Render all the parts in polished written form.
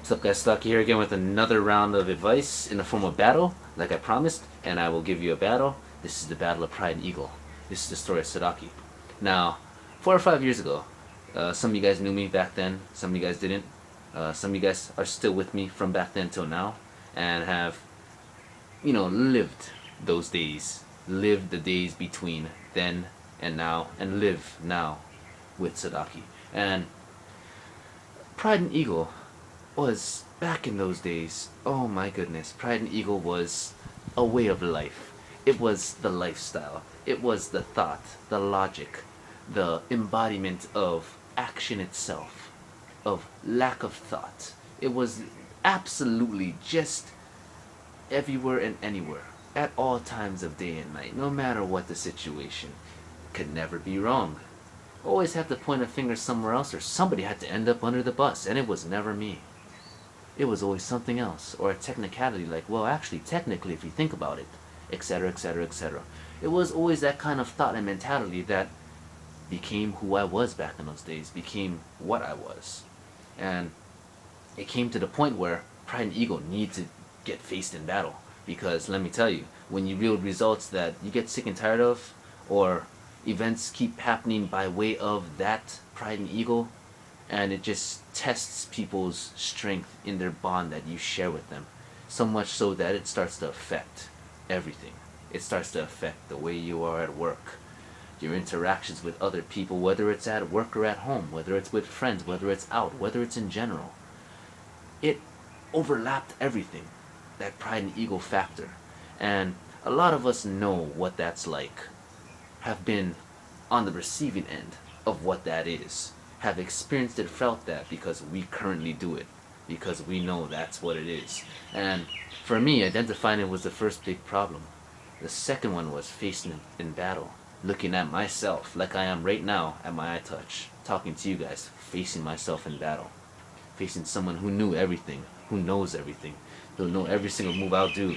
What's up, guys? Sadaki here again with another round of advice in the form of battle, like I promised, and I will give you a battle. This is the Battle of Pride and Eagle. This is the story of Sadaki. Now, 4 or 5 years ago, some of you guys knew me back then, some of you guys didn't. Some of you guys are still with me from back then till now, and have, lived those days, lived the days between then and now, and live now with Sadaki. And Pride and Eagle was, back in those days, oh my goodness, Pride and Eagle was a way of life. It was the lifestyle. It was the thought, the logic, the embodiment of action itself, of lack of thought. It was absolutely just everywhere and anywhere, at all times of day and night, no matter what the situation. Could never be wrong. Always have to point a finger somewhere else, or somebody had to end up under the bus, and it was never me. It was always something else, or a technicality like, well, actually, technically, if you think about it, etc., etc., etc. It was always that kind of thought and mentality that became who I was back in those days, became what I was. And it came to the point where pride and ego need to get faced in battle. Because let me tell you, when you yield results that you get sick and tired of, or events keep happening by way of that pride and ego, and it just tests people's strength in their bond that you share with them, so much so that it starts to affect everything. It starts to affect the way you are at work, your interactions with other people, whether it's at work or at home, whether it's with friends, whether it's out, whether it's in general. It overlapped everything, that pride and ego factor. And a lot of us know what that's like, have been on the receiving end of what that is, have experienced it, felt that, because we currently do it, because we know that's what it is. And for me, identifying it was the first big problem. The second one was facing it in battle, looking at myself like I am right now at my eye touch, talking to you guys, facing myself in battle, facing someone who knew everything, who knows everything. He'll know every single move I'll do,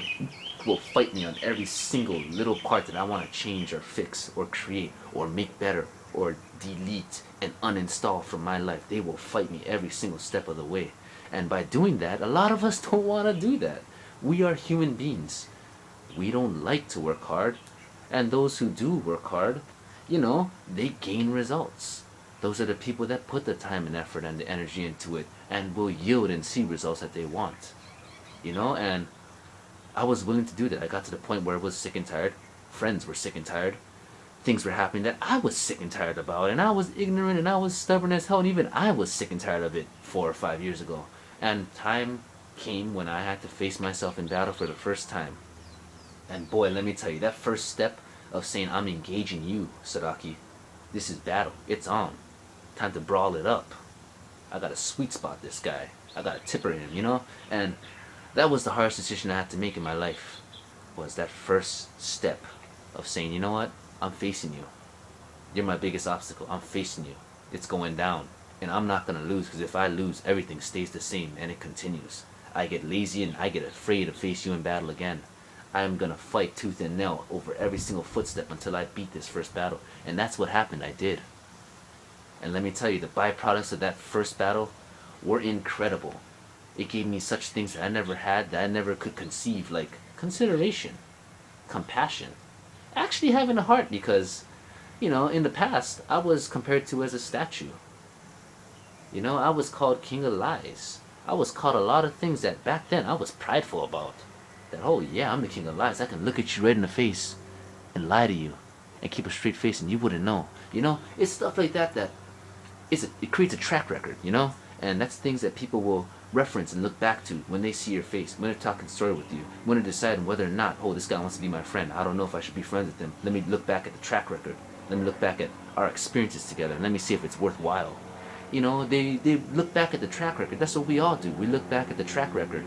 will fight me on every single little part that I want to change or fix or create or make better or delete and uninstall from my life. They will fight me every single step of the way. And by doing that, a lot of us don't want to do that. We are human beings. We don't like to work hard. And those who do work hard, they gain results. Those are the people that put the time and effort and the energy into it and will yield and see results that they want. And I was willing to do that. I got to the point where I was sick and tired. Friends were sick and tired. Things were happening that I was sick and tired about, and I was ignorant and I was stubborn as hell, and even I was sick and tired of it 4 or 5 years ago. And time came when I had to face myself in battle for the first time. And boy, let me tell you, that first step of saying, I'm engaging you, Sadaki, this is battle, it's on. Time to brawl it up. I gotta sweet spot this guy. I gotta tipper him, And that was the hardest decision I had to make in my life, was that first step of saying, you know what, I'm facing you. You're my biggest obstacle. I'm facing you. It's going down. And I'm not going to lose, because if I lose, everything stays the same and it continues. I get lazy and I get afraid to face you in battle again. I am going to fight tooth and nail over every single footstep until I beat this first battle. And that's what happened. I did. And let me tell you, the byproducts of that first battle were incredible. It gave me such things that I never had, that I never could conceive, like consideration, compassion, actually having a heart, because in the past I was compared to as a statue. I was called king of lies. I was called a lot of things that back then I was prideful about. That, oh yeah, I'm the king of lies, I can look at you right in the face and lie to you and keep a straight face and you wouldn't know. It's stuff like that it creates a track record, and that's things that people will reference and look back to when they see your face, when they're talking story with you, when they're deciding whether or not, oh, this guy wants to be my friend, I don't know if I should be friends with him, let me look back at the track record, let me look back at our experiences together, and let me see if it's worthwhile. They look back at the track record. That's what we all do. We look back at the track record.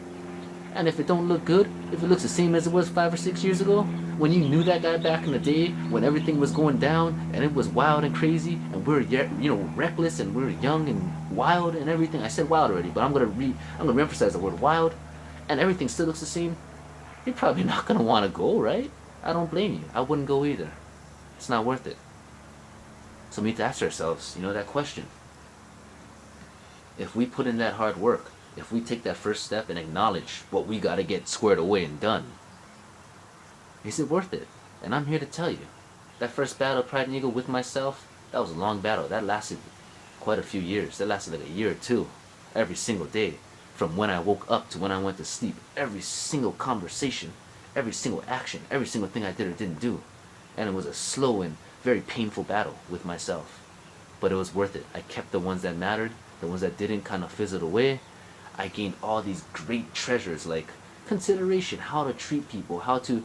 And if it don't look good, if it looks the same as it was 5 or 6 years ago, when you knew that guy back in the day, when everything was going down and it was wild and crazy, and we're reckless and we're young and wild and everything. I said wild already, but I'm gonna reemphasize the word wild, and everything still looks the same. You're probably not gonna want to go, right? I don't blame you. I wouldn't go either. It's not worth it. So we need to ask ourselves, that question. If we put in that hard work, if we take that first step and acknowledge what we gotta get squared away and done, is it worth it? And I'm here to tell you, that first battle, Pride and Ego, with myself, that was a long battle. That lasted quite a few years. That lasted like a year or two, every single day. From when I woke up to when I went to sleep, every single conversation, every single action, every single thing I did or didn't do. And it was a slow and very painful battle with myself. But it was worth it. I kept the ones that mattered, the ones that didn't kind of fizzled away. I gained all these great treasures like consideration, how to treat people, how to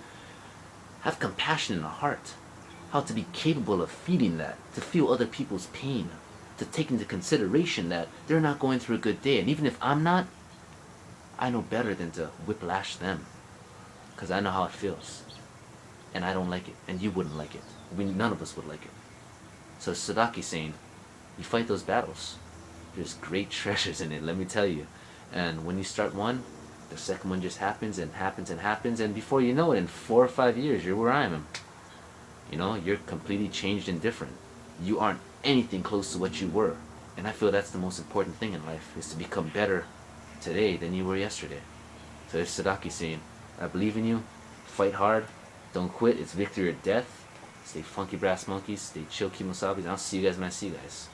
have compassion in the heart, how to be capable of feeding that, to feel other people's pain, to take into consideration that they're not going through a good day. And even if I'm not, I know better than to whiplash them, because I know how it feels. And I don't like it, and you wouldn't like it. None of us would like it. So Sadaki saying, you fight those battles. There's great treasures in it, let me tell you. And when you start one, the second one just happens and happens and happens, and before you know it, in 4 or 5 years, you're where I am. You know, you're completely changed and different. You aren't anything close to what you were. And I feel that's the most important thing in life, is to become better today than you were yesterday. So it's Sadaki saying, I believe in you, fight hard, don't quit, it's victory or death. Stay funky brass monkeys, stay chill kimosabis, and I'll see you guys when I see you guys.